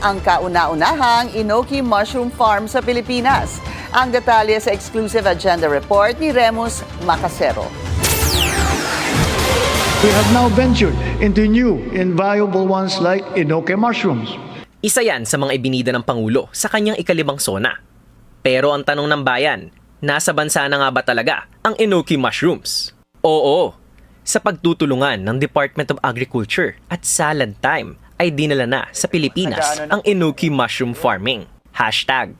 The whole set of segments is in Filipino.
ang kauna-unahang Enoki Mushroom Farm sa Pilipinas. Ang detalye sa exclusive agenda report ni Remus Macasero. We have now ventured into new and valuable ones like Enoki mushrooms. Isa yan sa mga ibinida ng Pangulo sa kanyang ikalibang sona. Pero ang tanong ng bayan, nasa bansa na nga ba talaga ang Enoki mushrooms? Oo, sa pagtutulungan ng Department of Agriculture at Salad Time ay dinala na sa Pilipinas ang Enoki mushroom farming.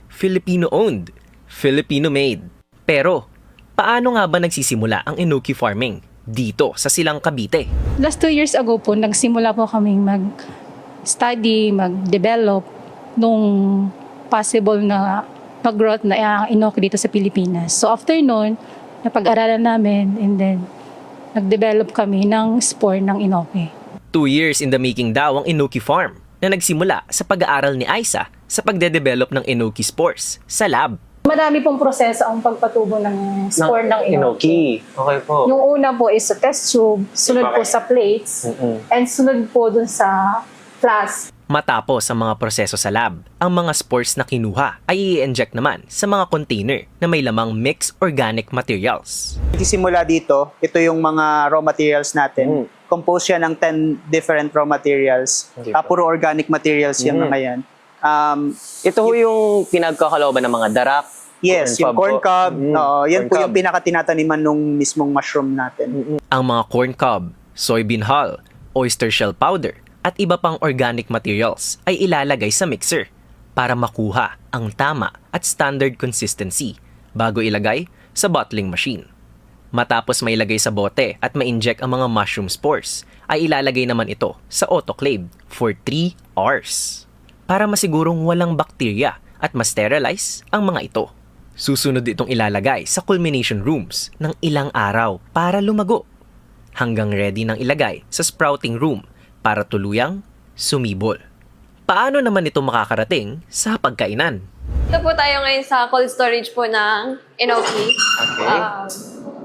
#Filipino-owned, Filipino-made. Pero, paano nga ba nagsisimula ang Enoki farming dito sa Silang Cavite? Last 2 years ago po, nagsimula po kaming mag-study, mag-develop nung possible na mag-growth na Enoki dito sa Pilipinas. So after noon, napag-aralan namin and then nag-develop kami ng spore ng Enoki. 2 years in the making daw ang Enoki Farm na nagsimula sa pag-aaral ni Aisa sa pagde-develop ng Enoki spores sa lab. Madami pong proseso ang pagpatubo ng spore ng Enoki. Okay po. Yung una po is sa test tube, sunod po sa plates, and sunod po dun sa flask. Matapos ang mga proseso sa lab, ang mga spores na kinuha ay i-inject naman sa mga container na may lamang mixed organic materials. Simula dito, ito yung mga raw materials natin. Compose siya ng 10 different raw materials. Puro organic materials yung mga yan. Ito ho yung pinagkakalooban ng mga darak. Yes, yung corn cob. Yan po yung pinakatinataniman nung mismong mushroom natin. Ang mga corn cob, soybean hull, oyster shell powder, at iba pang organic materials ay ilalagay sa mixer para makuha ang tama at standard consistency bago ilagay sa bottling machine. Matapos mailagay sa bote at ma-inject ang mga mushroom spores, ay ilalagay naman ito sa autoclave for 3 hours para masigurong walang bakterya at ma-sterilize ang mga ito. Susunod itong ilalagay sa culmination rooms ng ilang araw para lumago hanggang ready nang ilagay sa sprouting room para tuluyang sumibol. Paano naman ito makakarating sa pagkainan? Dito po tayo ngayon sa cold storage po ng Enoki. Okay.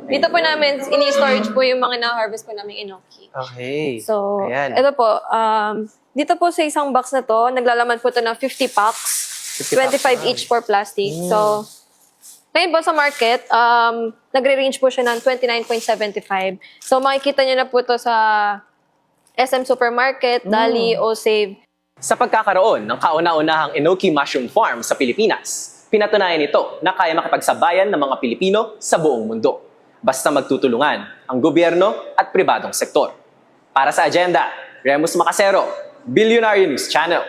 Dito po namin, ini-storage po yung mga na-harvest po namin Enoki. Okay. So, Ayan. ito po, dito po sa isang box na to, naglalaman po to ng 50 packs, 25 each for plastic. So, ngayon po sa market, nagre-range po siya ng 29.75. So, makikita nyo na po to sa SM Supermarket, Dali, O-Save. Sa pagkakaroon ng kauna-unahang Enoki Mushroom Farm sa Pilipinas, pinatunayan ito na kaya makipagsabayan ng mga Pilipino sa buong mundo. Basta magtutulungan ang gobyerno at pribadong sektor. Para sa agenda, Remus Macasero, Billionaire News Channel.